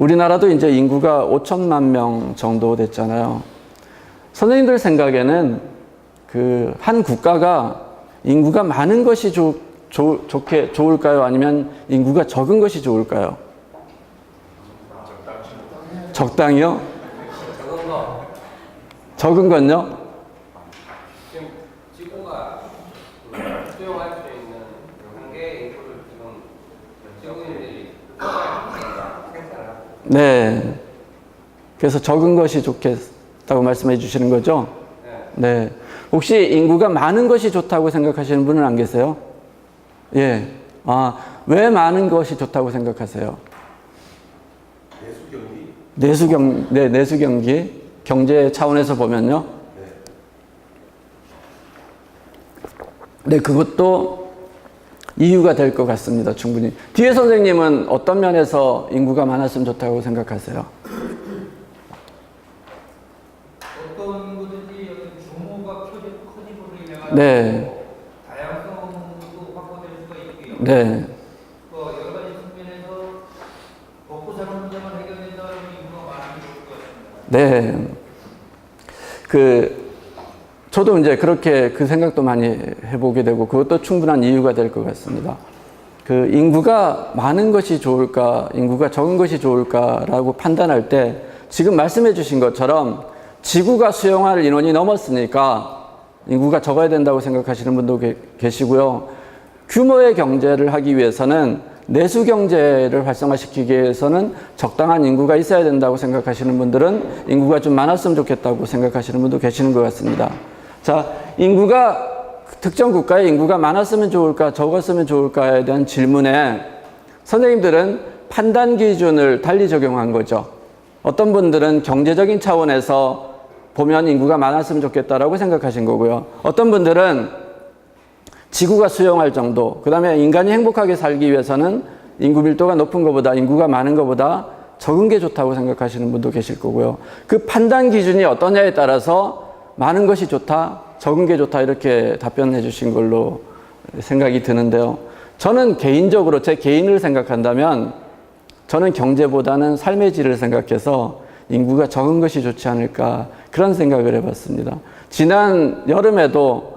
우리나라도 이제 인구가 5천만 명 정도 됐잖아요. 선생님들 생각에는 그 한 국가가 인구가 많은 것이 좋을까요? 아니면 인구가 적은 것이 좋을까요? 적당히요? 적은 거. 적은 건요? 지금 지구가 수용할 수 있는 한계의 인구를 지금 지구인들이 생산하고. 네. 그래서 적은 것이 좋겠다고 말씀해 주시는 거죠? 네. 혹시 인구가 많은 것이 좋다고 생각하시는 분은 안 계세요? 예. 아, 왜 많은 것이 좋다고 생각하세요? 내수 경기. 경제 차원에서 보면요. 네, 그것도 이유가 될 것 같습니다. 충분히. 뒤에 선생님은 어떤 면에서 인구가 많았으면 좋다고 생각하세요? 어떤 것든지 규모가 커짐으로 인해 네. 다양성도 확보될 수가 있고요. 네. 여러 가지 측면에서 먹고 사는 문제만 해결된다면 인구가 많이 좋을 것 같습니다. 네. 저도 이제 그렇게 그 생각도 많이 해보게 되고, 그것도 충분한 이유가 될 것 같습니다. 인구가 많은 것이 좋을까, 인구가 적은 것이 좋을까라고 판단할 때, 지금 말씀해 주신 것처럼 지구가 수용할 인원이 넘었으니까 인구가 적어야 된다고 생각하시는 분도 계시고요. 규모의 경제를 하기 위해서는 내수 경제를 활성화시키기 위해서는 적당한 인구가 있어야 된다고 생각하시는 분들은 인구가 좀 많았으면 좋겠다고 생각하시는 분도 계시는 것 같습니다. 자, 특정 국가의 인구가 많았으면 좋을까, 적었으면 좋을까에 대한 질문에 선생님들은 판단 기준을 달리 적용한 거죠. 어떤 분들은 경제적인 차원에서 보면 인구가 많았으면 좋겠다라고 생각하신 거고요. 어떤 분들은 지구가 수용할 정도, 그 다음에 인간이 행복하게 살기 위해서는 인구 밀도가 높은 것보다, 인구가 많은 것보다 적은 게 좋다고 생각하시는 분도 계실 거고요. 그 판단 기준이 어떠냐에 따라서 많은 것이 좋다, 적은 게 좋다, 이렇게 답변해 주신 걸로 생각이 드는데요. 저는 개인적으로 제 개인을 생각한다면 저는 경제보다는 삶의 질을 생각해서 인구가 적은 것이 좋지 않을까, 그런 생각을 해봤습니다. 지난 여름에도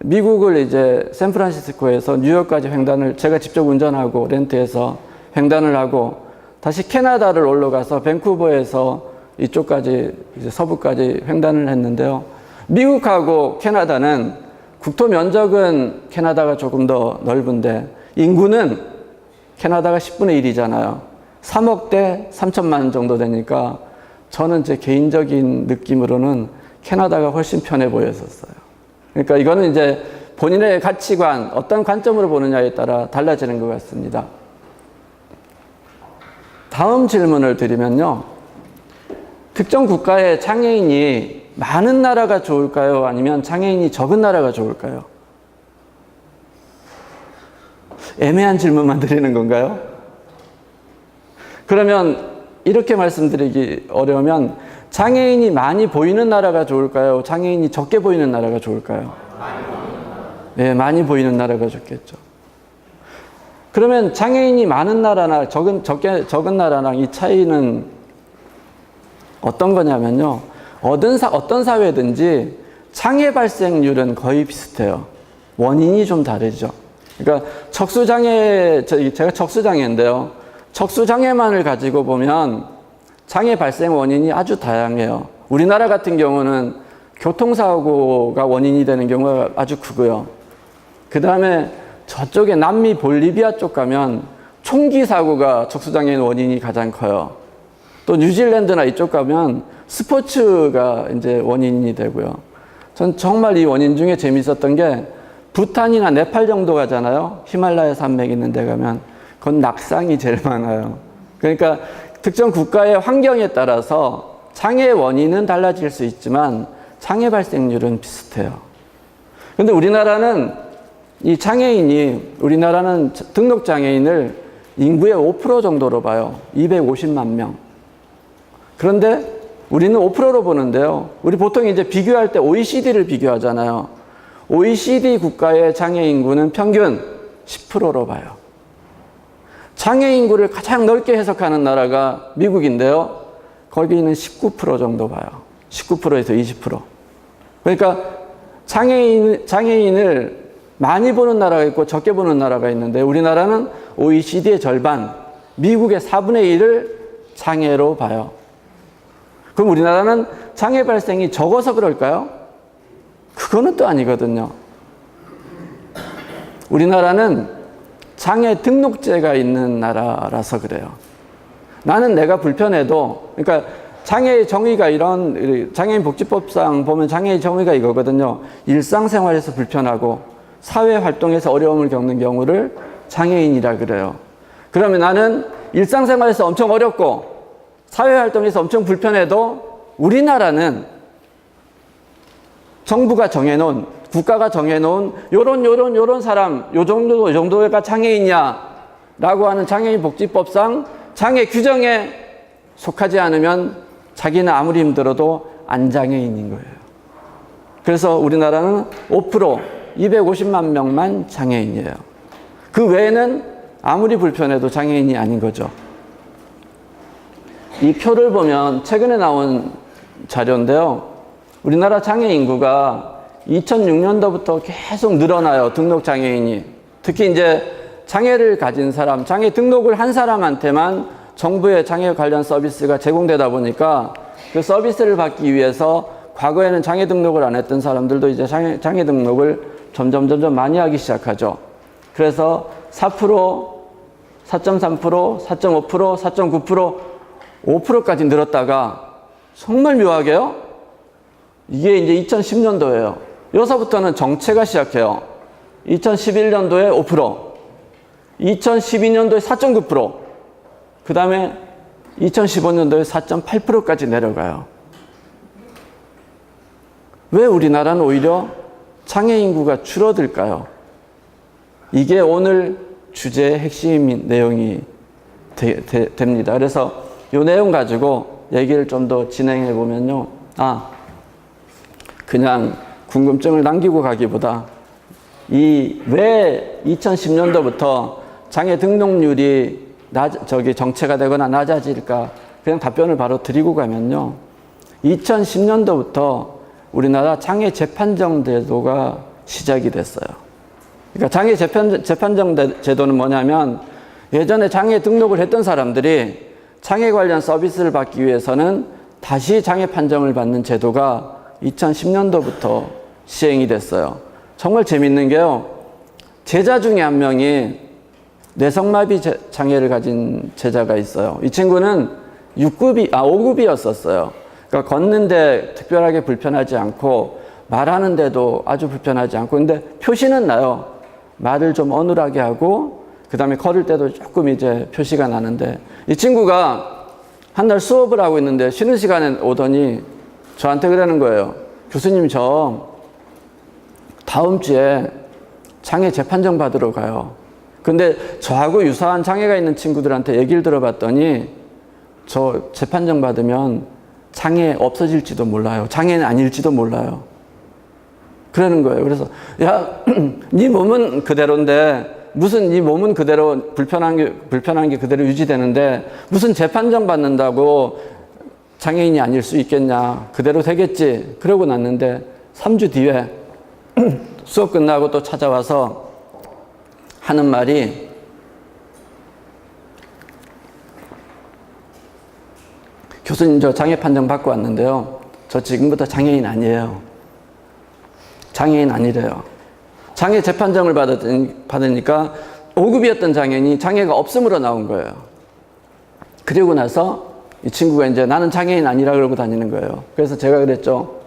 미국을 이제 샌프란시스코에서 뉴욕까지 횡단을 제가 직접 운전하고 렌트해서 횡단을 하고 다시 캐나다를 올라가서 밴쿠버에서 이쪽까지 이제 서부까지 횡단을 했는데요. 미국하고 캐나다는 국토 면적은 캐나다가 조금 더 넓은데 인구는 캐나다가 10분의 1이잖아요. 3억 대 3천만 정도 되니까 저는 제 개인적인 느낌으로는 캐나다가 훨씬 편해 보였었어요. 그러니까 이거는 이제 본인의 가치관, 어떤 관점으로 보느냐에 따라 달라지는 것 같습니다. 다음 질문을 드리면요. 특정 국가의 장애인이 많은 나라가 좋을까요? 아니면 장애인이 적은 나라가 좋을까요? 애매한 질문만 드리는 건가요? 그러면 이렇게 말씀드리기 어려우면 장애인이 많이 보이는 나라가 좋을까요? 장애인이 적게 보이는 나라가 좋을까요? 네, 많이 보이는 나라가 좋겠죠. 그러면 장애인이 많은 나라나 적은 나라랑 이 차이는 어떤 거냐면요. 어떤 사회든지 장애 발생률은 거의 비슷해요. 원인이 좀 다르죠. 그러니까 제가 척수장애인데요. 척수장애만을 가지고 보면 장애 발생 원인이 아주 다양해요. 우리나라 같은 경우는 교통사고가 원인이 되는 경우가 아주 크고요. 그 다음에 저쪽에 남미 볼리비아 쪽 가면 총기 사고가 척수장애인 원인이 가장 커요. 또 뉴질랜드나 이쪽 가면 스포츠가 이제 원인이 되고요. 전 정말 이 원인 중에 재밌었던 게 부탄이나 네팔 정도 가잖아요. 히말라야 산맥 있는 데 가면 그건 낙상이 제일 많아요. 그러니까 특정 국가의 환경에 따라서 장애 원인은 달라질 수 있지만 장애 발생률은 비슷해요. 그런데 우리나라는 우리나라는 등록 장애인을 인구의 5% 정도로 봐요. 250만 명. 그런데 우리는 5%로 보는데요. 우리 보통 이제 비교할 때 OECD를 비교하잖아요. OECD 국가의 장애 인구는 평균 10%로 봐요. 장애 인구를 가장 넓게 해석하는 나라가 미국인데요. 거기는 19% 정도 봐요. 19%에서 20%. 그러니까 장애인을 많이 보는 나라가 있고 적게 보는 나라가 있는데 우리나라는 OECD의 절반, 미국의 4분의 1을 장애로 봐요. 그럼 우리나라는 장애 발생이 적어서 그럴까요? 그거는 또 아니거든요. 우리나라는 장애 등록제가 있는 나라라서 그래요. 나는 내가 불편해도, 그러니까 장애의 정의가 이런, 장애인 복지법상 보면 장애의 정의가 이거거든요. 일상생활에서 불편하고 사회활동에서 어려움을 겪는 경우를 장애인이라 그래요. 그러면 나는 일상생활에서 엄청 어렵고 사회활동에서 엄청 불편해도 우리나라는 정부가 정해놓은, 국가가 정해놓은 요런 사람, 요 정도가 장애인이야 라고 하는 장애인 복지법상 장애 규정에 속하지 않으면 자기는 아무리 힘들어도 안 장애인인 거예요. 그래서 우리나라는 5%, 250만 명만 장애인이에요. 그 외에는 아무리 불편해도 장애인이 아닌 거죠. 이 표를 보면 최근에 나온 자료인데요. 우리나라 장애 인구가 2006년도부터 계속 늘어나요. 등록 장애인이. 특히 이제 장애를 가진 사람, 장애 등록을 한 사람한테만 정부의 장애 관련 서비스가 제공되다 보니까 그 서비스를 받기 위해서 과거에는 장애 등록을 안 했던 사람들도 이제 장애 등록을 점점 많이 하기 시작하죠. 그래서 4%, 4.3%, 4.5%, 4.9%, 5%까지 늘었다가 정말 묘하게요. 이게 이제 2010년도예요. 여기서부터는 정체가 시작해요. 2011년도에 5%, 2012년도에 4.9%, 그 다음에 2015년도에 4.8%까지 내려가요. 왜 우리나라는 오히려 장애 인구가 줄어들까요? 이게 오늘 주제의 핵심 내용이 됩니다. 그래서 이 내용 가지고 얘기를 좀 더 진행해 보면요. 그냥 궁금증을 남기고 가기보다 왜 2010년도부터 장애 등록률이 정체가 되거나 낮아질까? 그냥 답변을 바로 드리고 가면요. 2010년도부터 우리나라 장애 재판정 제도가 시작이 됐어요. 그러니까 장애 재판정 제도는 뭐냐면 예전에 장애 등록을 했던 사람들이 장애 관련 서비스를 받기 위해서는 다시 장애 판정을 받는 제도가 2010년도부터 시행이 됐어요. 정말 재밌는 게요. 제자 중에 한 명이 뇌성마비 장애를 가진 제자가 있어요. 이 친구는 5급이었었어요. 그러니까 걷는데 특별하게 불편하지 않고 말하는데도 아주 불편하지 않고 근데 표시는 나요. 말을 좀 어눌하게 하고 그 다음에 걸을 때도 조금 이제 표시가 나는데 이 친구가 한 날 수업을 하고 있는데 쉬는 시간에 오더니 저한테 그러는 거예요. 교수님, 저 다음 주에 장애 재판정 받으러 가요. 근데 저하고 유사한 장애가 있는 친구들한테 얘기를 들어봤더니 저 재판정 받으면 장애 없어질지도 몰라요. 장애는 아닐지도 몰라요. 그러는 거예요. 그래서 야, 네 몸은 그대로인데 무슨 네 몸은 그대로 불편한 게 그대로 유지되는데 무슨 재판정 받는다고 장애인이 아닐 수 있겠냐. 그대로 되겠지. 그러고 났는데 3주 뒤에 수업 끝나고 또 찾아와서 하는 말이 교수님, 저 장애 판정 받고 왔는데요. 저 지금부터 장애인 아니에요. 장애인 아니래요. 장애 재판정을 받으니까 5급이었던 장애인이 장애가 없음으로 나온 거예요. 그리고 나서 이 친구가 이제 나는 장애인 아니라 그러고 다니는 거예요. 그래서 제가 그랬죠.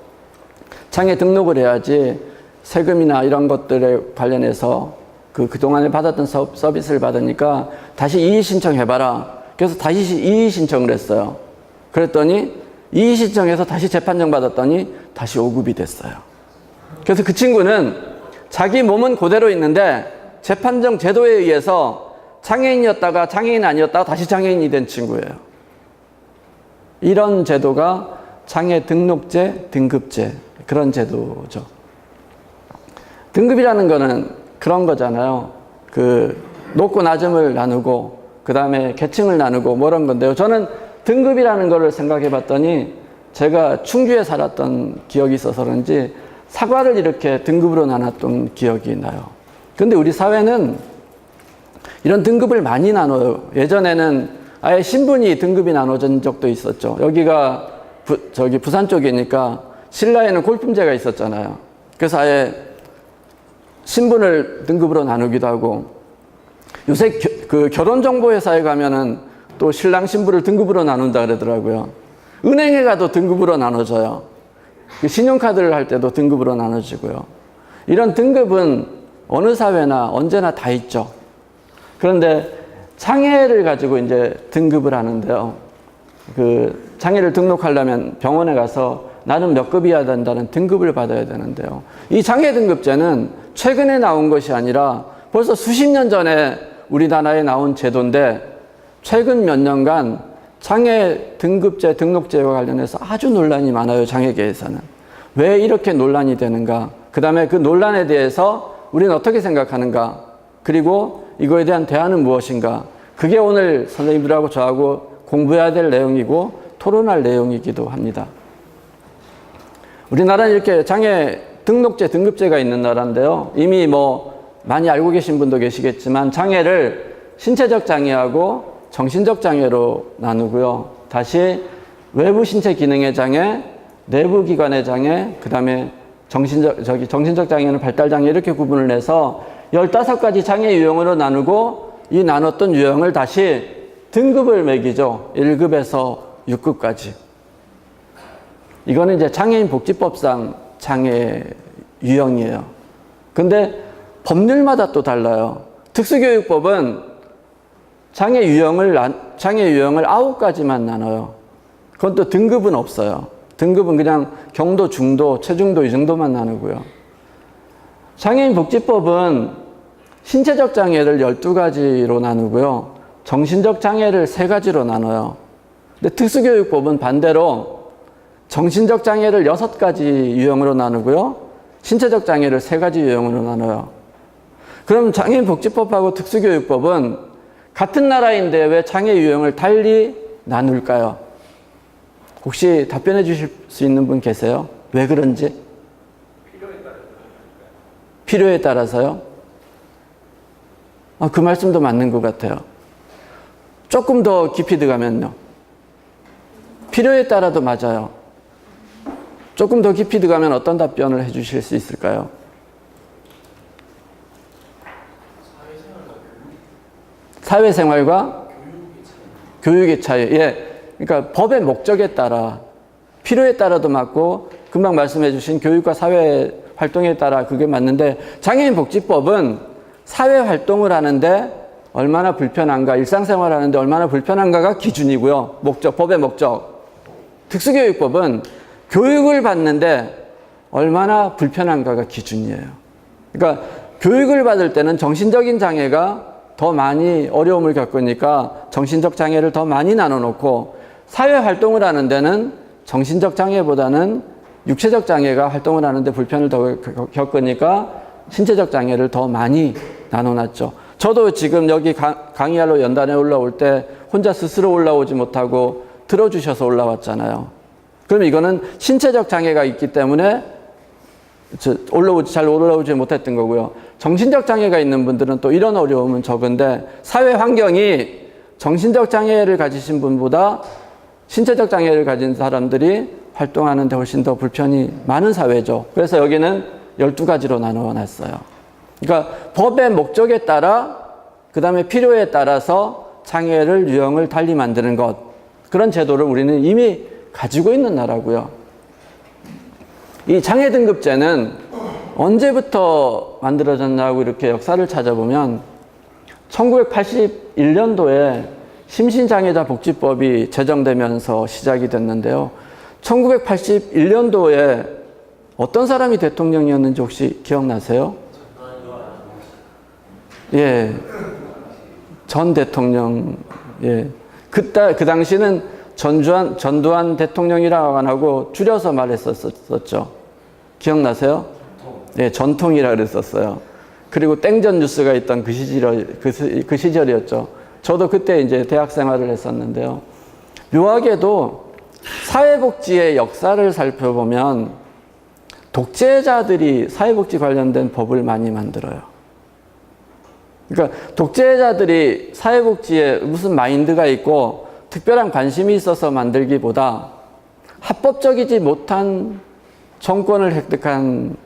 장애 등록을 해야지 세금이나 이런 것들에 관련해서 그동안에 받았던 서비스를 받으니까 다시 이의 신청해봐라. 그래서 다시 이의 신청을 했어요. 그랬더니 이의 신청해서 다시 재판정 받았더니 다시 5급이 됐어요. 그래서 그 친구는 자기 몸은 그대로 있는데 재판정 제도에 의해서 장애인이었다가 장애인 아니었다가 다시 장애인이 된 친구예요. 이런 제도가 장애 등록제, 등급제 그런 제도죠. 등급이라는 거는 그런 거잖아요. 높고 낮음을 나누고 그 다음에 계층을 나누고 뭐 이런 건데요. 저는 등급이라는 거를 생각해 봤더니 제가 충주에 살았던 기억이 있어서 그런지 사과를 이렇게 등급으로 나눴던 기억이 나요. 근데 우리 사회는 이런 등급을 많이 나눠요. 예전에는 아예 신분이 등급이 나눠진 적도 있었죠. 여기가 부산 쪽이니까 신라에는 골품제가 있었잖아요. 그래서 아예 신분을 등급으로 나누기도 하고, 요새 그 결혼정보회사에 가면은 또 신랑 신부를 등급으로 나눈다 그러더라고요. 은행에 가도 등급으로 나눠져요. 신용카드를 할 때도 등급으로 나눠지고요. 이런 등급은 어느 사회나 언제나 다 있죠. 그런데 장애를 가지고 이제 등급을 하는데요. 그 장애를 등록하려면 병원에 가서 나는 몇 급이어야 된다는 등급을 받아야 되는데요. 이 장애 등급제는 최근에 나온 것이 아니라 벌써 수십 년 전에 우리나라에 나온 제도인데, 최근 몇 년간 장애 등급제, 등록제와 관련해서 아주 논란이 많아요. 장애계에서는. 왜 이렇게 논란이 되는가? 그 다음에 그 논란에 대해서 우리는 어떻게 생각하는가? 그리고 이거에 대한 대안은 무엇인가? 그게 오늘 선생님들하고 저하고 공부해야 될 내용이고 토론할 내용이기도 합니다. 우리나라는 이렇게 장애 등록제, 등급제가 있는 나라인데요. 이미 뭐 많이 알고 계신 분도 계시겠지만 장애를 신체적 장애하고 정신적 장애로 나누고요. 다시 외부 신체 기능의 장애, 내부 기관의 장애, 그 다음에 정신적 장애는 발달 장애, 이렇게 구분을 해서 15가지 장애 유형으로 나누고, 이 나눴던 유형을 다시 등급을 매기죠. 1급에서 6급까지. 이거는 이제 장애인 복지법상 장애 유형이에요. 근데 법률마다 또 달라요. 특수교육법은 장애 유형을 9가지만 나눠요. 그건 또 등급은 없어요. 등급은 그냥 경도, 중도, 최중도 이 정도만 나누고요. 장애인 복지법은 신체적 장애를 12가지로 나누고요. 정신적 장애를 3가지로 나눠요. 근데 특수교육법은 반대로 정신적 장애를 6가지 유형으로 나누고요. 신체적 장애를 3가지 유형으로 나눠요. 그럼 장애인 복지법하고 특수교육법은 같은 나라인데 왜 장애 유형을 달리 나눌까요? 혹시 답변해 주실 수 있는 분 계세요? 왜 그런지? 필요에 따라서요? 그 말씀도 맞는 것 같아요. 조금 더 깊이 들어가면요. 필요에 따라도 맞아요. 조금 더 깊이 들어가면 어떤 답변을 해 주실 수 있을까요? 사회생활과 교육의 차이. 예. 그러니까 법의 목적에 따라, 필요에 따라도 맞고, 금방 말씀해 주신 교육과 사회 활동에 따라 그게 맞는데, 장애인 복지법은 사회 활동을 하는데 얼마나 불편한가, 일상생활 하는데 얼마나 불편한가가 기준이고요. 목적, 법의 목적. 특수교육법은 교육을 받는데 얼마나 불편한가가 기준이에요. 그러니까 교육을 받을 때는 정신적인 장애가 더 많이 어려움을 겪으니까 정신적 장애를 더 많이 나눠 놓고, 사회 활동을 하는 데는 정신적 장애보다는 육체적 장애가 활동을 하는데 불편을 더 겪으니까 신체적 장애를 더 많이 나눠 놨죠. 저도 지금 여기 강의하러 연단에 올라올 때 혼자 스스로 올라오지 못하고 들어주셔서 올라왔잖아요. 그럼 이거는 신체적 장애가 있기 때문에 잘 올라오지 못했던 거고요. 정신적 장애가 있는 분들은 또 이런 어려움은 적은데, 사회 환경이 정신적 장애를 가지신 분보다 신체적 장애를 가진 사람들이 활동하는 데 훨씬 더 불편이 많은 사회죠. 그래서 여기는 12가지로 나누어 놨어요. 그러니까 법의 목적에 따라, 그 다음에 필요에 따라서 장애를 유형을 달리 만드는 것, 그런 제도를 우리는 이미 가지고 있는 나라고요. 이 장애 등급제는 언제부터 만들어졌냐고 이렇게 역사를 찾아보면 1981년도에 심신장애자 복지법이 제정되면서 시작이 됐는데요. 1981년도에 어떤 사람이 대통령이었는지 혹시 기억나세요? 예. 전 대통령. 예. 그 당시는 전두환 대통령이라고 안 하고 줄여서 말했었죠. 기억나세요? 예, 전통이라 그랬었어요. 그리고 땡전 뉴스가 있던 그 시절이었죠. 저도 그때 이제 대학 생활을 했었는데요. 묘하게도 사회복지의 역사를 살펴보면 독재자들이 사회복지 관련된 법을 많이 만들어요. 그러니까 독재자들이 사회복지에 무슨 마인드가 있고 특별한 관심이 있어서 만들기보다 합법적이지 못한 정권을 획득한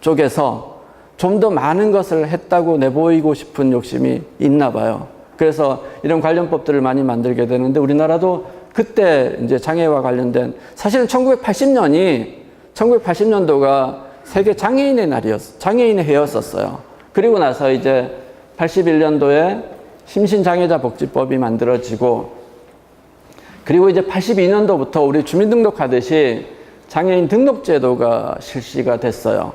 쪽에서 좀 더 많은 것을 했다고 내보이고 싶은 욕심이 있나 봐요. 그래서 이런 관련법들을 많이 만들게 되는데 우리나라도 그때 이제 장애와 관련된 사실은 1980년도가 세계 장애인의 날이었어요. 장애인의 해였었어요. 그리고 나서 이제 81년도에 심신장애자 복지법이 만들어지고 그리고 이제 82년도부터 우리 주민등록하듯이 장애인 등록제도가 실시가 됐어요.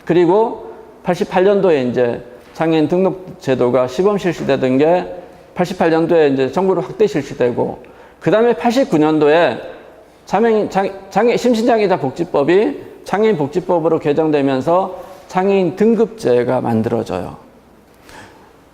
그리고 88년도에 이제 장애인 등록제도가 시범 실시되던 게 88년도에 이제 전국으로 확대 실시되고 그 다음에 89년도에 심신장애자 복지법이 장애인 복지법으로 개정되면서 장애인 등급제가 만들어져요.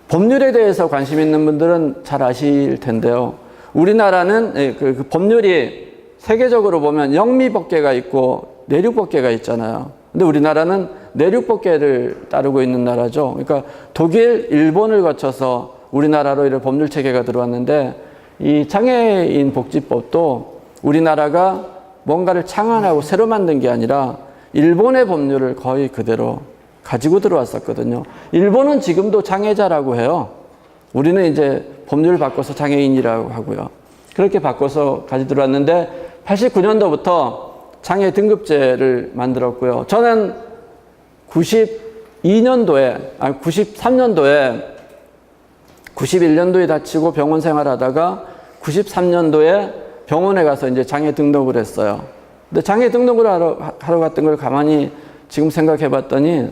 법률에 대해서 관심 있는 분들은 잘 아실 텐데요. 우리나라는 그 법률이 세계적으로 보면 영미법계가 있고 내륙법계가 있잖아요. 근데 우리나라는 내륙법계를 따르고 있는 나라죠. 그러니까 독일, 일본을 거쳐서 우리나라로 이런 법률 체계가 들어왔는데 이 장애인 복지법도 우리나라가 뭔가를 창안하고 새로 만든 게 아니라 일본의 법률을 거의 그대로 가지고 들어왔었거든요. 일본은 지금도 장애자라고 해요. 우리는 이제 법률을 바꿔서 장애인이라고 하고요. 그렇게 바꿔서 가지고 들어왔는데 89년도부터 장애 등급제를 만들었고요. 저는 93년도에 91년도에 다치고 병원 생활하다가 93년도에 병원에 가서 이제 장애 등록을 했어요. 근데 장애 등록을 하러 갔던 걸 가만히 지금 생각해 봤더니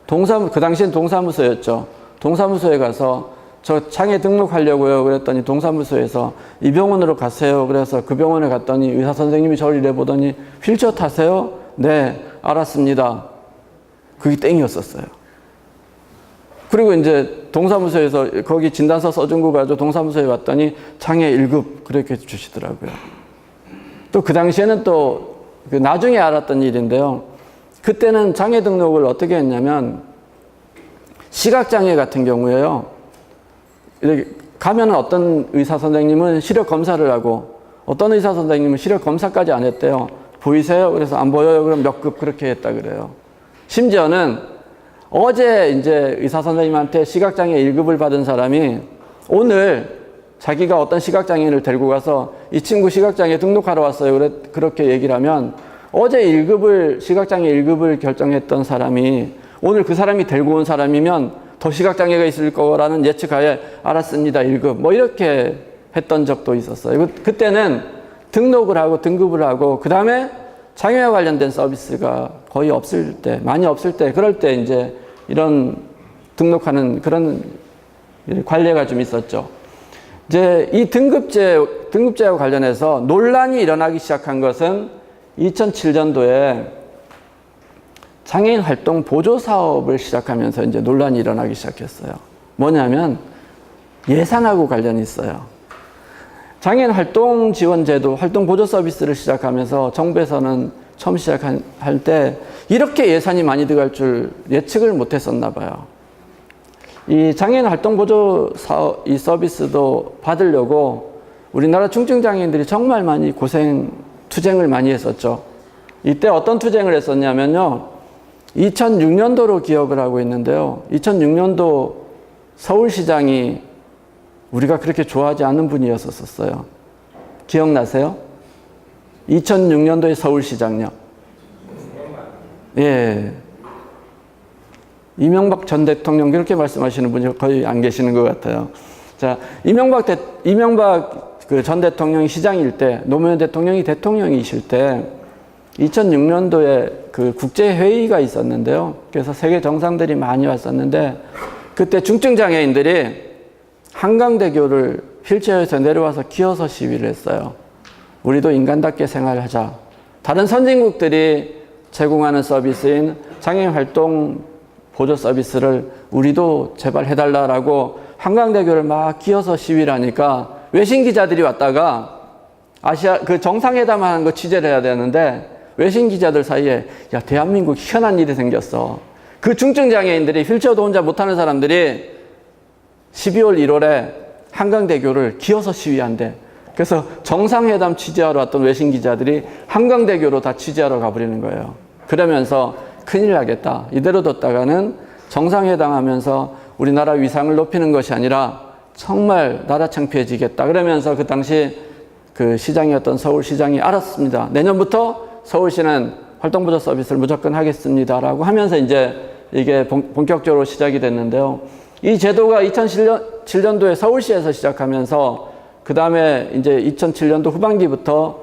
그 당시엔 동사무소였죠. 동사무소에 가서 저 장애 등록하려고요. 그랬더니 동사무소에서 이 병원으로 가세요. 그래서 그 병원에 갔더니 의사 선생님이 저를 이래 보더니 휠체어 타세요? 네, 알았습니다. 그게 땡이었었어요. 그리고 이제 동사무소에서 거기 진단서 써준 거 가지고 동사무소에 왔더니 장애 1급 그렇게 주시더라고요. 또 그 당시에는 또 나중에 알았던 일인데요. 그때는 장애 등록을 어떻게 했냐면 시각장애 같은 경우에요. 이렇게 가면은 어떤 의사 선생님은 시력 검사를 하고 어떤 의사 선생님은 시력 검사까지 안 했대요. 보이세요? 그래서 안 보여요. 그럼 몇 급 그렇게 했다 그래요. 심지어는 어제 이제 의사 선생님한테 시각장애 1급을 받은 사람이 오늘 자기가 어떤 시각장애인을 데리고 가서 이 친구 시각장애 등록하러 왔어요. 그렇게 얘기를 하면 어제 1급을, 시각장애 1급을 결정했던 사람이 오늘 그 사람이 데리고 온 사람이면 더 시각장애가 있을 거라는 예측하에 알았습니다. 1급. 뭐 이렇게 했던 적도 있었어요. 그때는 등록을 하고 등급을 하고 그 다음에 장애와 관련된 서비스가 거의 없을 때, 많이 없을 때, 그럴 때 이제 이런 등록하는 그런 관례가 좀 있었죠. 이제 이 등급제와 관련해서 논란이 일어나기 시작한 것은 2007년도에 장애인 활동 보조 사업을 시작하면서 이제 논란이 일어나기 시작했어요. 뭐냐면 예산하고 관련이 있어요. 장애인 활동 지원 제도, 활동 보조 서비스를 시작하면서 정부에서는 처음 시작할 때 이렇게 예산이 많이 들어갈 줄 예측을 못 했었나 봐요. 이 장애인 활동 보조 사업, 이 서비스도 받으려고 우리나라 중증 장애인들이 정말 많이 투쟁을 많이 했었죠. 이때 어떤 투쟁을 했었냐면요. 2006년도로 기억을 하고 있는데요. 2006년도 서울시장이 우리가 그렇게 좋아하지 않는 분이었었어요. 기억나세요? 2006년도의 서울시장요. 예. 이명박 전 대통령 그렇게 말씀하시는 분이 거의 안 계시는 것 같아요. 자, 이명박 그 전 대통령이 시장일 때, 노무현 대통령이 대통령이실 때 2006년도에 그 국제회의가 있었는데요. 그래서 세계 정상들이 많이 왔었는데 그때 중증 장애인들이 한강대교를 휠체어에서 내려와서 기어서 시위를 했어요. 우리도 인간답게 생활하자. 다른 선진국들이 제공하는 서비스인 장애인 활동 보조 서비스를 우리도 제발 해달라라고 한강대교를 막 기어서 시위를 하니까 외신 기자들이 왔다가 아시아 그 정상회담 하는 거 취재를 해야 되는데 외신 기자들 사이에 야 대한민국 희한한 일이 생겼어. 그 중증 장애인들이 휠체어도 혼자 못하는 사람들이 12월 1월에 한강대교를 기어서 시위한대. 그래서 정상회담 취재하러 왔던 외신 기자들이 한강대교로 다 취재하러 가버리는 거예요. 그러면서 큰일 나겠다. 이대로 뒀다가는 정상회담 하면서 우리나라 위상을 높이는 것이 아니라 정말 나라 창피해지겠다. 그러면서 그 당시 그 시장이었던 서울시장이 알았습니다. 내년부터 서울시는 활동보조 서비스를 무조건 하겠습니다라고 하면서 이제 이게 본격적으로 시작이 됐는데요. 이 제도가 2007년도에 서울시에서 시작하면서 그 다음에 이제 2007년도 후반기부터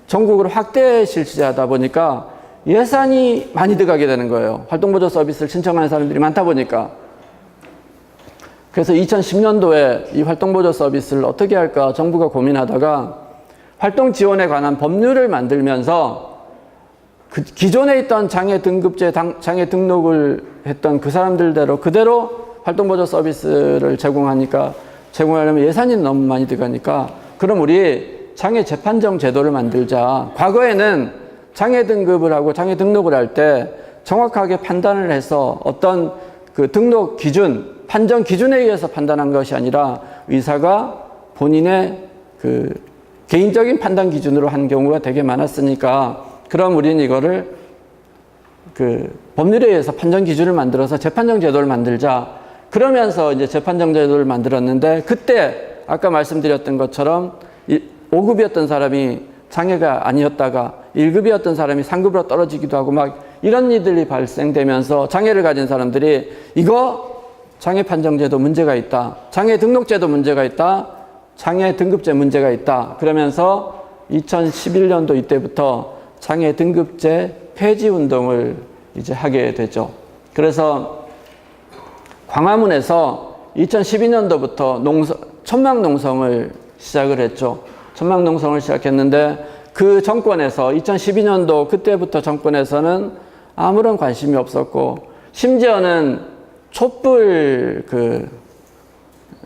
전국으로 확대 실시하다 보니까 예산이 많이 들어가게 되는 거예요. 활동보조 서비스를 신청하는 사람들이 많다 보니까. 그래서 2010년도에 이 활동보조 서비스를 어떻게 할까 정부가 고민하다가 활동 지원에 관한 법률을 만들면서 그 기존에 있던 장애 등급제, 장애 등록을 했던 그 사람들대로 그대로 활동보조 서비스를 제공하려면 예산이 너무 많이 들어가니까 그럼 우리 장애 재판정 제도를 만들자. 과거에는 장애 등급을 하고 장애 등록을 할 때 정확하게 판단을 해서 어떤 그 등록 기준, 판정 기준에 의해서 판단한 것이 아니라 의사가 본인의 그 개인적인 판단 기준으로 한 경우가 되게 많았으니까 그럼 우리는 이거를 그 법률에 의해서 판정 기준을 만들어서 재판정 제도를 만들자. 그러면서 이제 재판정 제도를 만들었는데 그때 아까 말씀드렸던 것처럼 5급이었던 사람이 장애가 아니었다가 1급이었던 사람이 3급으로 떨어지기도 하고 막 이런 일들이 발생되면서 장애를 가진 사람들이 이거 장애 판정제도 문제가 있다. 장애 등록제도 문제가 있다. 장애 등급제 문제가 있다. 그러면서 2011년도 이때부터 장애 등급제 폐지 운동을 이제 하게 되죠. 그래서 광화문에서 2012년도부터 천막 농성을 시작을 했죠. 천막 농성을 시작했는데 그 정권에서 2012년도 그때부터 정권에서는 아무런 관심이 없었고 심지어는 촛불 그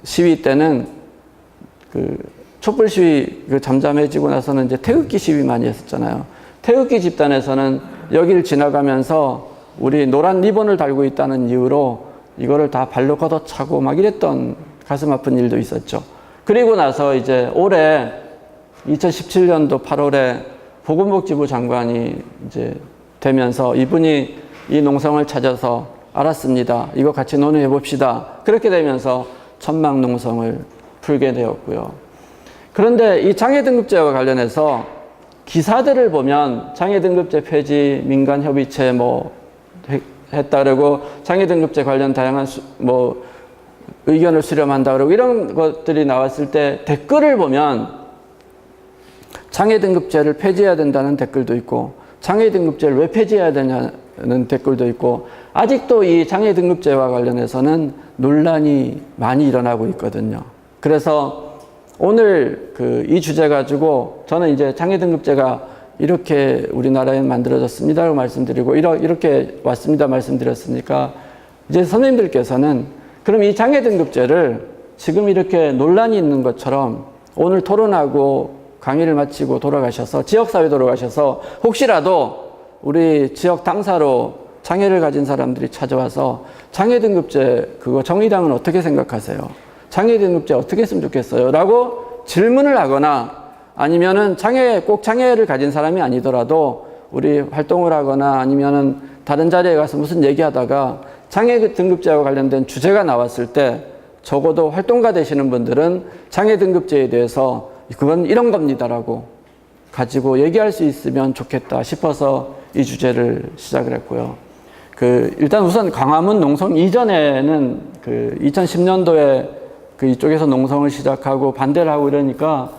시위 때는 그 촛불 시위 그 잠잠해지고 나서는 이제 태극기 시위 많이 했었잖아요. 태극기 집단에서는 여기를 지나가면서 우리 노란 리본을 달고 있다는 이유로 이거를 다 발로 걷어차고 막 이랬던 가슴 아픈 일도 있었죠. 그리고 나서 이제 올해 2017년도 8월에 보건복지부 장관이 이제 되면서 이분이 이 농성을 찾아서 알았습니다. 이거 같이 논의해 봅시다. 그렇게 되면서 천막 농성을 풀게 되었고요. 그런데 이 장애등급제와 관련해서 기사들을 보면 장애등급제 폐지 민간협의체 뭐 했다 그러고 장애등급제 관련 다양한 의견을 수렴한다 그러고 이런 것들이 나왔을 때 댓글을 보면 장애등급제를 폐지해야 된다는 댓글도 있고 장애등급제를 왜 폐지해야 되냐는 댓글도 있고 아직도 이 장애등급제와 관련해서는 논란이 많이 일어나고 있거든요. 그래서 오늘 이 주제 가지고 저는 이제 장애등급제가 이렇게 우리나라에 만들어졌습니다라고 말씀드리고 이렇게 왔습니다 말씀드렸으니까 이제 선생님들께서는 그럼 이 장애등급제를 지금 이렇게 논란이 있는 것처럼 오늘 토론하고 강의를 마치고 돌아가셔서 지역사회 돌아가셔서 혹시라도 우리 지역 당사로 장애를 가진 사람들이 찾아와서 장애등급제 그거 정의당은 어떻게 생각하세요? 장애등급제 어떻게 했으면 좋겠어요? 라고 질문을 하거나 아니면은 꼭 장애를 가진 사람이 아니더라도 우리 활동을 하거나 아니면은 다른 자리에 가서 무슨 얘기하다가 장애등급제와 관련된 주제가 나왔을 때 적어도 활동가 되시는 분들은 장애등급제에 대해서 그건 이런 겁니다라고 가지고 얘기할 수 있으면 좋겠다 싶어서 이 주제를 시작을 했고요. 일단 우선 광화문 농성 이전에는 2010년도에 이쪽에서 농성을 시작하고 반대를 하고 이러니까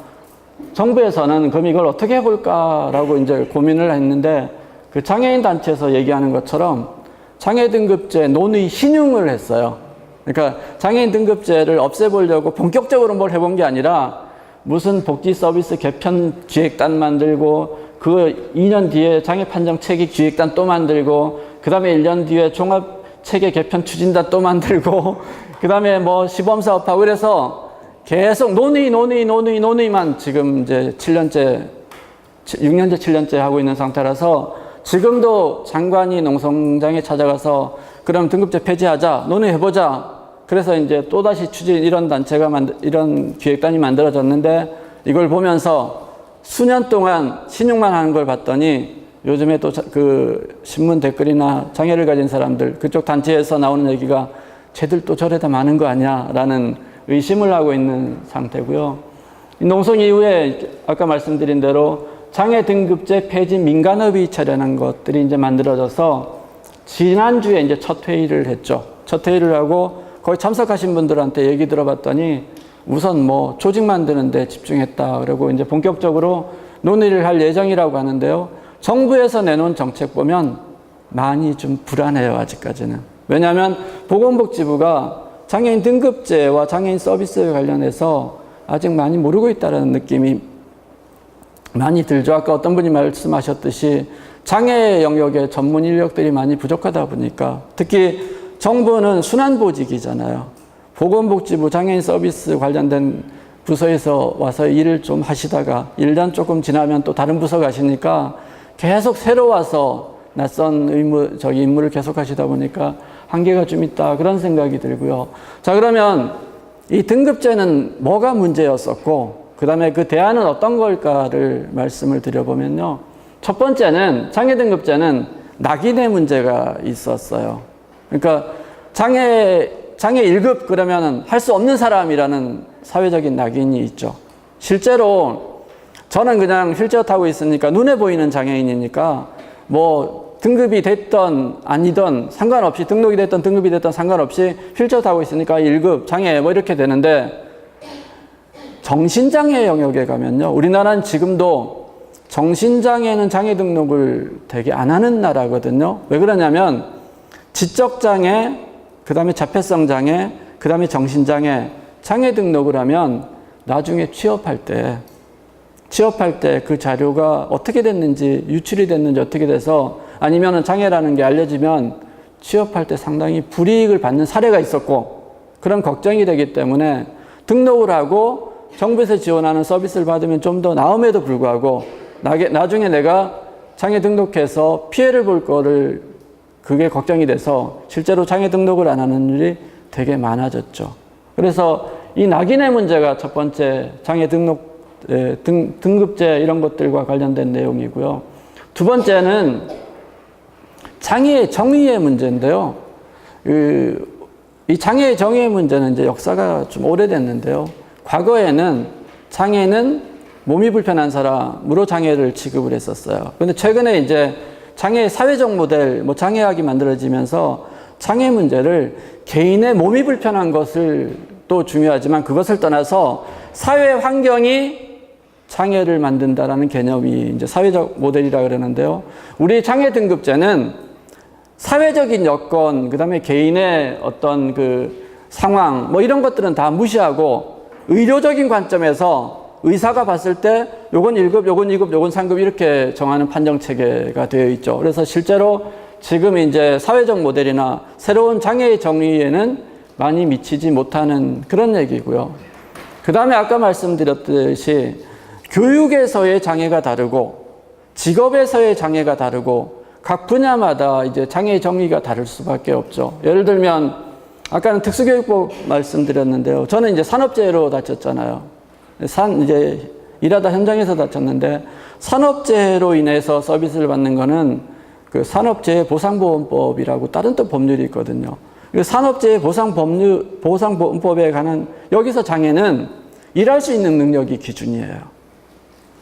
정부에서는 그럼 이걸 어떻게 해볼까라고 이제 고민을 했는데 그 장애인 단체에서 얘기하는 것처럼 장애 등급제 논의 신용을 했어요. 그러니까 장애인 등급제를 없애보려고 본격적으로 뭘 해본 게 아니라 무슨 복지 서비스 개편 기획단 만들고 그 2년 뒤에 장애 판정 체계 기획단 또 만들고 그 다음에 1년 뒤에 종합 체계 개편 추진단 또 만들고 그 다음에 뭐 시범사업하고 그래서 계속 논의만 지금 이제 6년째, 7년째 하고 있는 상태라서 지금도 장관이 농성장에 찾아가서 그럼 등급제 폐지하자, 논의해보자. 그래서 이제 또다시 이런 단체가 이런 기획단이 만들어졌는데 이걸 보면서 수년 동안 신용만 하는 걸 봤더니 요즘에 또 그 신문 댓글이나 장애를 가진 사람들 그쪽 단체에서 나오는 얘기가 쟤들 또 저래다 많은 거 아니야라는 의심을 하고 있는 상태고요. 농성 이후에 아까 말씀드린 대로 장애 등급제 폐지 민간협의체라는 것들이 이제 만들어져서 지난주에 이제 첫 회의를 했죠. 첫 회의를 하고 거기 참석하신 분들한테 얘기 들어봤더니 우선 뭐 조직 만드는데 집중했다. 그리고 이제 본격적으로 논의를 할 예정이라고 하는데요. 정부에서 내놓은 정책 보면 많이 좀 불안해요, 아직까지는. 왜냐하면 보건복지부가 장애인 등급제와 장애인 서비스에 관련해서 아직 많이 모르고 있다는 느낌이 많이 들죠. 아까 어떤 분이 말씀하셨듯이 장애 영역의 전문 인력들이 많이 부족하다 보니까 특히 정부는 순환보직이잖아요. 보건복지부 장애인 서비스 관련된 부서에서 와서 일을 좀 하시다가 1년 조금 지나면 또 다른 부서 가시니까 계속 새로 와서 낯선 임무를 계속 하시다 보니까 한계가 좀 있다. 그런 생각이 들고요. 자, 그러면 이 등급제는 뭐가 문제였었고, 그 다음에 그 대안은 어떤 걸까를 말씀을 드려보면요. 첫 번째는 장애 등급제는 낙인의 문제가 있었어요. 그러니까 장애 1급 그러면 할 수 없는 사람이라는 사회적인 낙인이 있죠. 실제로 저는 그냥 휠체어 타고 있으니까 눈에 보이는 장애인이니까 뭐 등급이 됐던 아니던 상관없이 등록이 됐던 등급이 됐던 상관없이 휠체어 타고 있으니까 1급 장애 뭐 이렇게 되는데 정신장애 영역에 가면요. 우리나라는 지금도 정신장애는 장애 등록을 되게 안 하는 나라거든요. 왜 그러냐면 지적장애, 그 다음에 자폐성 장애, 그 다음에 정신장애, 장애 등록을 하면 나중에 취업할 때 그 자료가 어떻게 됐는지, 유출이 됐는지 어떻게 돼서 아니면 장애라는 게 알려지면 취업할 때 상당히 불이익을 받는 사례가 있었고 그런 걱정이 되기 때문에 등록을 하고 정부에서 지원하는 서비스를 받으면 좀 더 나음에도 불구하고 나중에 내가 장애 등록해서 피해를 볼 거를 그게 걱정이 돼서 실제로 장애 등록을 안 하는 일이 되게 많아졌죠. 그래서 이 낙인의 문제가 첫 번째 장애 등급제 이런 것들과 관련된 내용이고요. 두 번째는 장애의 정의의 문제인데요. 이 장애의 정의의 문제는 이제 역사가 좀 오래됐는데요. 과거에는 장애는 몸이 불편한 사람으로 장애를 취급을 했었어요. 그런데 최근에 이제 장애의 사회적 모델, 뭐 장애학이 만들어지면서 장애 문제를 개인의 몸이 불편한 것을 또 중요하지만 그것을 떠나서 사회 환경이 장애를 만든다라는 개념이 이제 사회적 모델이라 그러는데요. 우리 장애 등급제는 사회적인 여건, 그 다음에 개인의 어떤 그 상황, 뭐 이런 것들은 다 무시하고 의료적인 관점에서 의사가 봤을 때 요건 1급, 요건 2급, 요건 3급 이렇게 정하는 판정 체계가 되어 있죠. 그래서 실제로 지금 이제 사회적 모델이나 새로운 장애의 정의에는 많이 미치지 못하는 그런 얘기고요. 그 다음에 아까 말씀드렸듯이 교육에서의 장애가 다르고 직업에서의 장애가 다르고 각 분야마다 이제 장애의 정의가 다를 수밖에 없죠. 예를 들면 아까는 특수교육법 말씀드렸는데요. 저는 이제 산업재해로 다쳤잖아요. 이제 일하다 현장에서 다쳤는데 산업재해로 인해서 서비스를 받는 거는 그 산업재해보상보험법이라고 다른 또 법률이 있거든요. 산업재해보상보험법에 관한 여기서 장애는 일할 수 있는 능력이 기준이에요.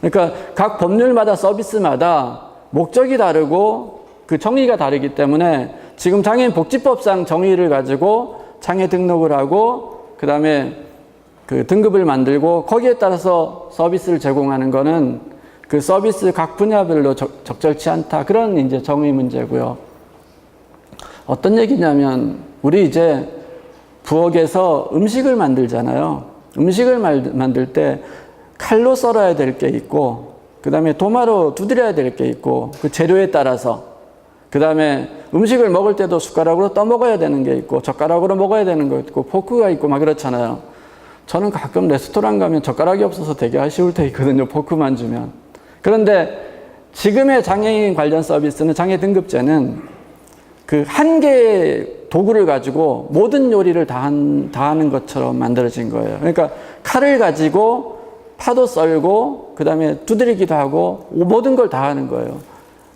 그러니까 각 법률마다 서비스마다 목적이 다르고 그 정의가 다르기 때문에 지금 장애인 복지법상 정의를 가지고 장애 등록을 하고 그 다음에 그 등급을 만들고 거기에 따라서 서비스를 제공하는 거는 그 서비스 각 분야별로 적절치 않다. 그런 이제 정의 문제고요. 어떤 얘기냐면 우리 이제 부엌에서 음식을 만들잖아요. 음식을 만들 때 칼로 썰어야 될 게 있고 그 다음에 도마로 두드려야 될 게 있고 그 재료에 따라서 그 다음에 음식을 먹을 때도 숟가락으로 떠먹어야 되는 게 있고 젓가락으로 먹어야 되는 거 있고 포크가 있고 막 그렇잖아요. 저는 가끔 레스토랑 가면 젓가락이 없어서 되게 아쉬울 때 있거든요. 포크만 주면. 그런데 지금의 장애인 관련 서비스는 장애 등급제는 그 한 개의 도구를 가지고 모든 요리를 다 하는 것처럼 만들어진 거예요. 그러니까 칼을 가지고 파도 썰고 그 다음에 두드리기도 하고 모든 걸 다 하는 거예요.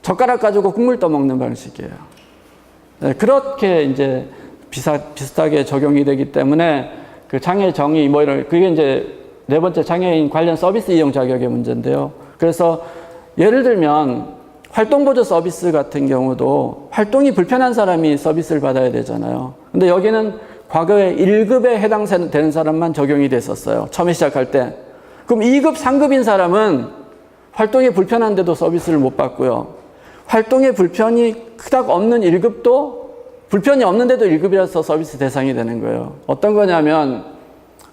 젓가락 가지고 국물 떠먹는 방식이에요. 네, 그렇게 이제 비슷하게 적용이 되기 때문에 그 장애 정의 뭐 이런 그게 이제 네 번째 장애인 관련 서비스 이용 자격의 문제인데요. 그래서 예를 들면 활동보조 서비스 같은 경우도 활동이 불편한 사람이 서비스를 받아야 되잖아요. 근데 여기는 과거에 1급에 해당되는 사람만 적용이 됐었어요. 처음에 시작할 때. 그럼 2급, 3급인 사람은 활동이 불편한데도 서비스를 못 받고요. 활동에 불편이 그닥 없는 1급도 불편이 없는데도 1급이라서 서비스 대상이 되는 거예요. 어떤 거냐면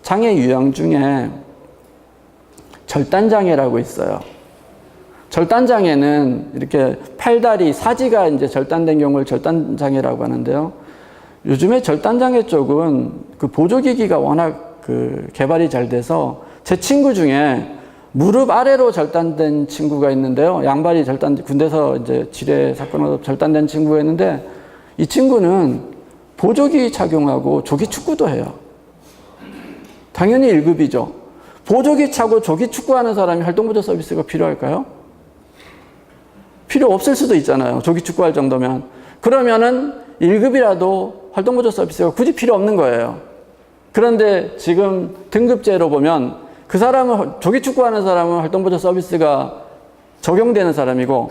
장애 유형 중에 절단장애라고 있어요. 절단장애는 이렇게 팔다리, 사지가 이제 절단된 경우를 절단장애라고 하는데요. 요즘에 절단장애 쪽은 그 보조기기가 워낙 그 개발이 잘 돼서 제 친구 중에 무릎 아래로 절단된 친구가 있는데요. 양발이 군대에서 이제 지뢰 사건으로 절단된 친구가 있는데 이 친구는 보조기 착용하고 조기 축구도 해요. 당연히 1급이죠. 보조기 차고 조기 축구하는 사람이 활동보조 서비스가 필요할까요? 필요 없을 수도 있잖아요. 조기 축구할 정도면. 그러면은 1급이라도 활동보조 서비스가 굳이 필요 없는 거예요. 그런데 지금 등급제로 보면 그 사람은 조기 축구하는 사람은 활동보조 서비스가 적용되는 사람이고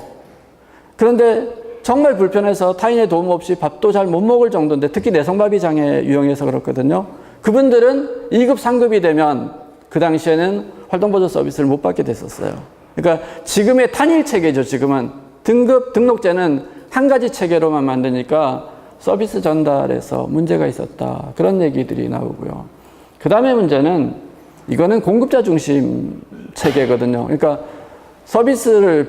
그런데 정말 불편해서 타인의 도움 없이 밥도 잘 못 먹을 정도인데 특히 내성마비 장애 유형에서 그렇거든요. 그분들은 2급, 3급이 되면 그 당시에는 활동보조 서비스를 못 받게 됐었어요. 그러니까 지금의 단일 체계죠. 지금은 등록제는 한 가지 체계로만 만드니까 서비스 전달에서 문제가 있었다. 그런 얘기들이 나오고요. 그 다음에 문제는 이거는 공급자 중심 체계거든요. 그러니까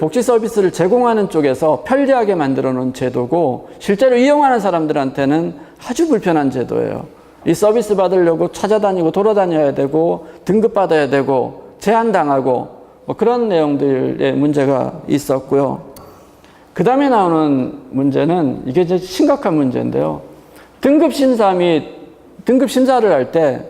복지 서비스를 제공하는 쪽에서 편리하게 만들어 놓은 제도고 실제로 이용하는 사람들한테는 아주 불편한 제도예요. 이 서비스 받으려고 찾아다니고 돌아다녀야 되고 등급받아야 되고 제한당하고 뭐 그런 내용들의 문제가 있었고요. 그 다음에 나오는 문제는 이게 이제 심각한 문제인데요. 등급심사 및 등급심사를 할 때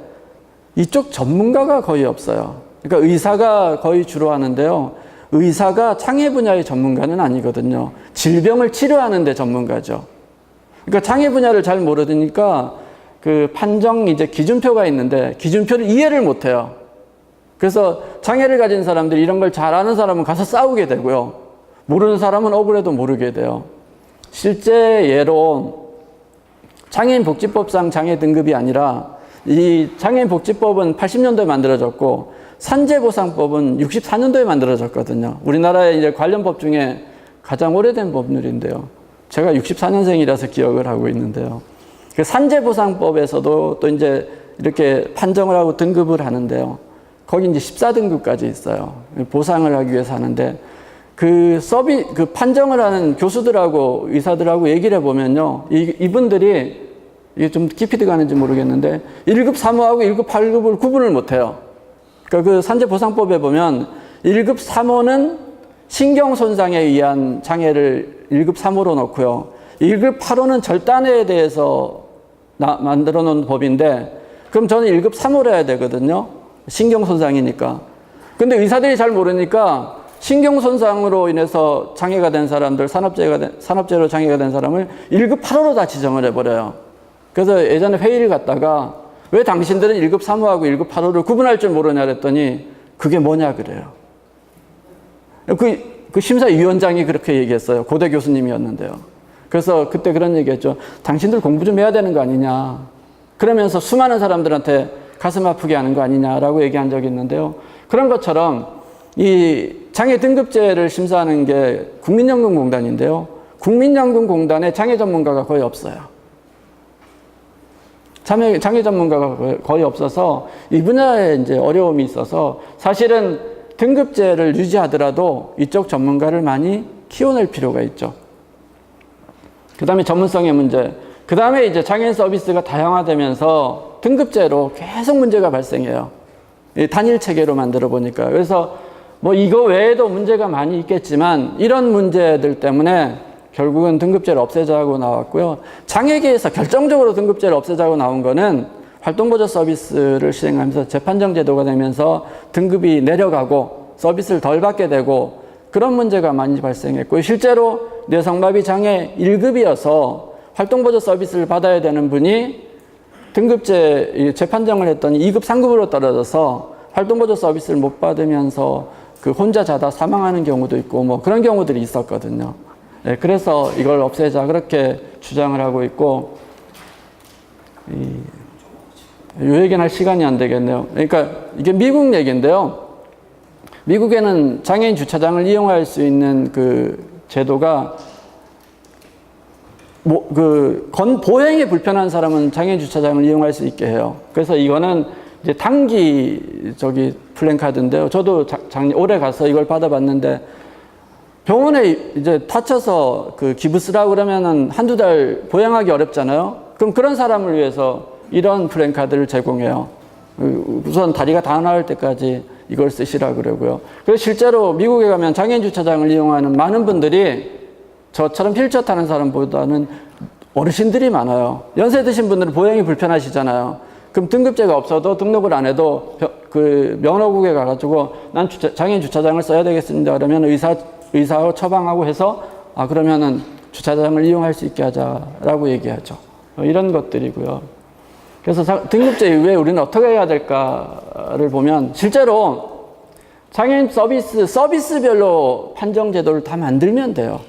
이쪽 전문가가 거의 없어요. 그러니까 의사가 거의 주로 하는데요. 의사가 장애 분야의 전문가는 아니거든요. 질병을 치료하는 데 전문가죠. 그러니까 장애 분야를 잘 모르니까 그 판정 이제 기준표가 있는데 기준표를 이해를 못 해요. 그래서 장애를 가진 사람들이 이런 걸 잘 아는 사람은 가서 싸우게 되고요. 모르는 사람은 억울해도 모르게 돼요. 실제 예로 장애인복지법상 장애 등급이 아니라 이 장애인복지법은 80년도에 만들어졌고 산재보상법은 64년도에 만들어졌거든요. 우리나라의 이제 관련 법 중에 가장 오래된 법률인데요. 제가 64년생이라서 기억을 하고 있는데요. 그 산재보상법에서도 또 이제 이렇게 판정을 하고 등급을 하는데요. 거기 이제 14등급까지 있어요. 보상을 하기 위해서 하는데 그 판정을 하는 교수들하고 의사들하고 얘기를 해보면요. 이분들이 이게 좀 깊이 들어가는지 모르겠는데 1급 3호하고 1급 8급을 구분을 못해요. 그러니까 그 산재보상법에 보면 1급 3호는 신경손상에 의한 장애를 1급 3호로 놓고요. 1급 8호는 절단에 대해서 만들어 놓은 법인데 그럼 저는 1급 3호로 해야 되거든요. 신경손상이니까. 근데 의사들이 잘 모르니까 신경손상으로 인해서 장애가 된 사람들, 산업재해로 장애가 된 사람을 1급 8호로 다 지정을 해버려요. 그래서 예전에 회의를 갔다가 왜 당신들은 1급 3호하고 1급 8호를 구분할 줄 모르냐 그랬더니 그게 뭐냐 그래요. 그 심사위원장이 그렇게 얘기했어요. 고대 교수님이었는데요. 그래서 그때 그런 얘기했죠. 당신들 공부 좀 해야 되는 거 아니냐. 그러면서 수많은 사람들한테 가슴 아프게 하는 거 아니냐라고 얘기한 적이 있는데요. 그런 것처럼 이 장애 등급제를 심사하는 게 국민연금공단인데요. 국민연금공단에 장애 전문가가 거의 없어요. 장애 전문가가 거의 없어서 이 분야에 이제 어려움이 있어서 사실은 등급제를 유지하더라도 이쪽 전문가를 많이 키워낼 필요가 있죠. 그 다음에 전문성의 문제. 그 다음에 이제 장애인 서비스가 다양화되면서 등급제로 계속 문제가 발생해요. 이 단일 체계로 만들어 보니까. 그래서 뭐 이거 외에도 문제가 많이 있겠지만 이런 문제들 때문에 결국은 등급제를 없애자고 나왔고요. 장애계에서 결정적으로 등급제를 없애자고 나온 거는 활동보조 서비스를 시행하면서 재판정 제도가 되면서 등급이 내려가고 서비스를 덜 받게 되고 그런 문제가 많이 발생했고, 실제로 뇌성마비 장애 1급이어서 활동보조 서비스를 받아야 되는 분이 등급제 재판정을 했더니 2급, 3급으로 떨어져서 활동보조 서비스를 못 받으면서 그 혼자 자다 사망하는 경우도 있고 뭐 그런 경우들이 있었거든요. 네, 그래서 이걸 없애자 그렇게 주장을 하고 있고, 이 얘기는 할 시간이 안 되겠네요. 그러니까 이게 미국 얘기인데요. 미국에는 장애인 주차장을 이용할 수 있는 그 제도가 보행이 불편한 사람은 장애인 주차장을 이용할 수 있게 해요. 그래서 이거는 이제 단기 플랜카드인데요. 저도 올해 가서 이걸 받아봤는데 병원에 이제 다쳐서 그 기부 쓰라고 그러면은 한두 달 보행하기 어렵잖아요. 그럼 그런 사람을 위해서 이런 플랜카드를 제공해요. 우선 다리가 다 나을 때까지 이걸 쓰시라 그러고요. 그래서 실제로 미국에 가면 장애인 주차장을 이용하는 많은 분들이 저처럼 휠체어 타는 사람보다는 어르신들이 많아요. 연세 드신 분들은 보행이 불편하시잖아요. 그럼 등급제가 없어도 등록을 안 해도 그 면허국에 가가지고 난 장애인 주차장을 써야 되겠습니다. 그러면 의사하고 처방하고 해서 그러면은 주차장을 이용할 수 있게 하자라고 얘기하죠. 이런 것들이고요. 그래서 등급제 이후에 우리는 어떻게 해야 될까를 보면 실제로 장애인 서비스별로 판정 제도를 다 만들면 돼요.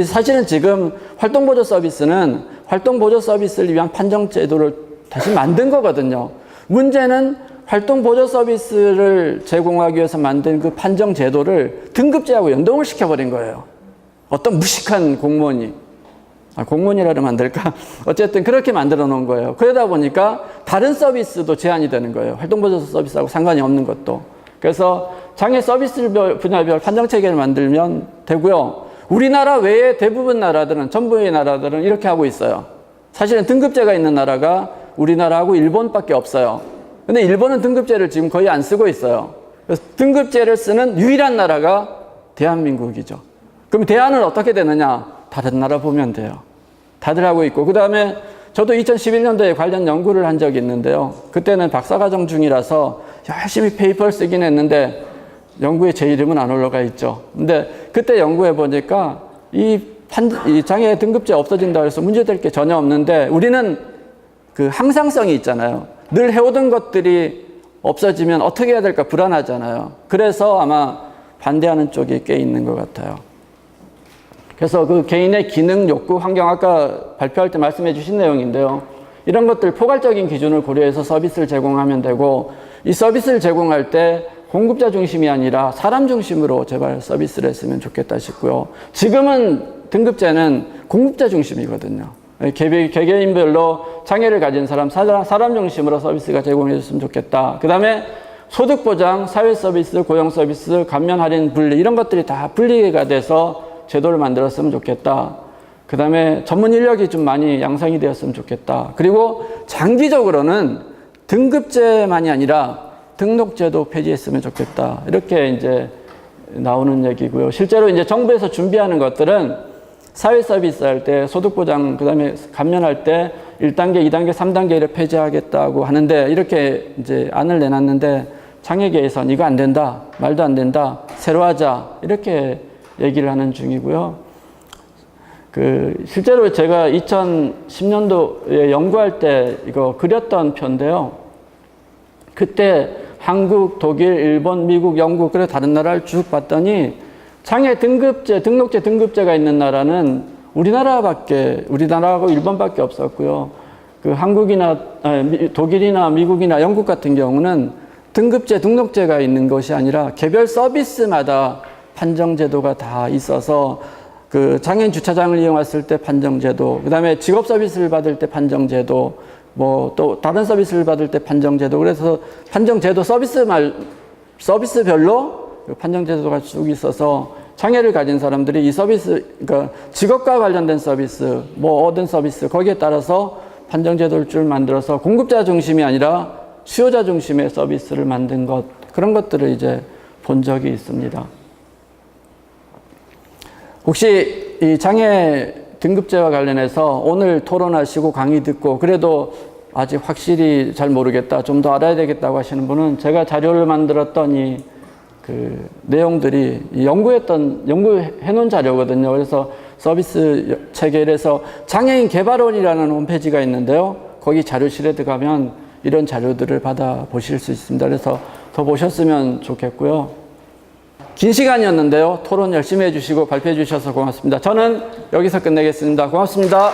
사실은 지금 활동보조 서비스는 활동보조 서비스를 위한 판정 제도를 다시 만든 거거든요. 문제는 활동보조 서비스를 제공하기 위해서 만든 그 판정 제도를 등급제하고 연동을 시켜버린 거예요. 어떤 무식한 공무원이. 공무원이라 그러면 안 될까? 어쨌든 그렇게 만들어 놓은 거예요. 그러다 보니까 다른 서비스도 제한이 되는 거예요. 활동보조 서비스하고 상관이 없는 것도. 그래서 장애 서비스 분야별 판정 체계를 만들면 되고요. 우리나라 외에 대부분 나라들은, 전부의 나라들은 이렇게 하고 있어요. 사실은 등급제가 있는 나라가 우리나라하고 일본밖에 없어요. 근데 일본은 등급제를 지금 거의 안 쓰고 있어요. 그래서 등급제를 쓰는 유일한 나라가 대한민국이죠. 그럼 대안은 어떻게 되느냐? 다른 나라 보면 돼요. 다들 하고 있고. 그 다음에 저도 2011년도에 관련 연구를 한 적이 있는데요. 그때는 박사과정 중이라서 열심히 페이퍼를 쓰긴 했는데 연구에 제 이름은 안 올라가 있죠. 근데 그때 연구해 보니까 이 장애 등급제 없어진다고 해서 문제될 게 전혀 없는데 우리는 그 항상성이 있잖아요. 늘 해오던 것들이 없어지면 어떻게 해야 될까 불안하잖아요. 그래서 아마 반대하는 쪽이 꽤 있는 것 같아요. 그래서 그 개인의 기능, 욕구, 환경 아까 발표할 때 말씀해 주신 내용인데요. 이런 것들 포괄적인 기준을 고려해서 서비스를 제공하면 되고 이 서비스를 제공할 때 공급자 중심이 아니라 사람 중심으로 제발 서비스를 했으면 좋겠다 싶고요. 지금은 등급제는 공급자 중심이거든요. 개개인별로 장애를 가진 사람 중심으로 서비스가 제공해 줬으면 좋겠다. 그 다음에 소득보장, 사회서비스, 고용서비스, 감면 할인 분리 이런 것들이 다 분리가 돼서 제도를 만들었으면 좋겠다. 그 다음에 전문 인력이 좀 많이 양성이 되었으면 좋겠다. 그리고 장기적으로는 등급제만이 아니라 등록제도 폐지했으면 좋겠다. 이렇게 이제 나오는 얘기고요. 실제로 이제 정부에서 준비하는 것들은 사회 서비스 할 때 소득보장, 그 다음에 감면할 때 1단계, 2단계, 3단계를 폐지하겠다고 하는데 이렇게 이제 안을 내놨는데 장애계에서는 이거 안 된다, 말도 안 된다, 새로 하자 이렇게 얘기를 하는 중이고요. 실제로 제가 2010년도에 연구할 때 이거 그렸던 표인데요. 그때 한국, 독일, 일본, 미국, 영국, 그래 다른 나라를 쭉 봤더니 장애 등급제, 등록제 등급제가 있는 나라는 우리나라하고 일본밖에 없었고요. 그 한국이나 독일이나 미국이나 영국 같은 경우는 등급제, 등록제가 있는 것이 아니라 개별 서비스마다 판정제도가 다 있어서 그 장애인 주차장을 이용했을 때 판정제도, 그 다음에 직업 서비스를 받을 때 판정제도, 뭐 또 다른 서비스를 받을 때 판정제도, 그래서 판정제도 서비스별로 판정제도가 쭉 있어서 장애를 가진 사람들이 이 서비스, 그러니까 직업과 관련된 서비스, 뭐 얻은 서비스, 거기에 따라서 판정제도를 줄 만들어서 공급자 중심이 아니라 수요자 중심의 서비스를 만든 것, 그런 것들을 이제 본 적이 있습니다. 혹시 이 장애 등급제와 관련해서 오늘 토론하시고 강의 듣고 그래도 아직 확실히 잘 모르겠다, 좀 더 알아야 되겠다고 하시는 분은 제가 자료를 만들었던 이 그 내용들이 연구해 놓은 자료거든요. 그래서 서비스 체계에서 장애인 개발원이라는 홈페이지가 있는데요. 거기 자료실에 들어가면 이런 자료들을 받아 보실 수 있습니다. 그래서 더 보셨으면 좋겠고요. 긴 시간이었는데요. 토론 열심히 해주시고 발표해 주셔서 고맙습니다. 저는 여기서 끝내겠습니다. 고맙습니다.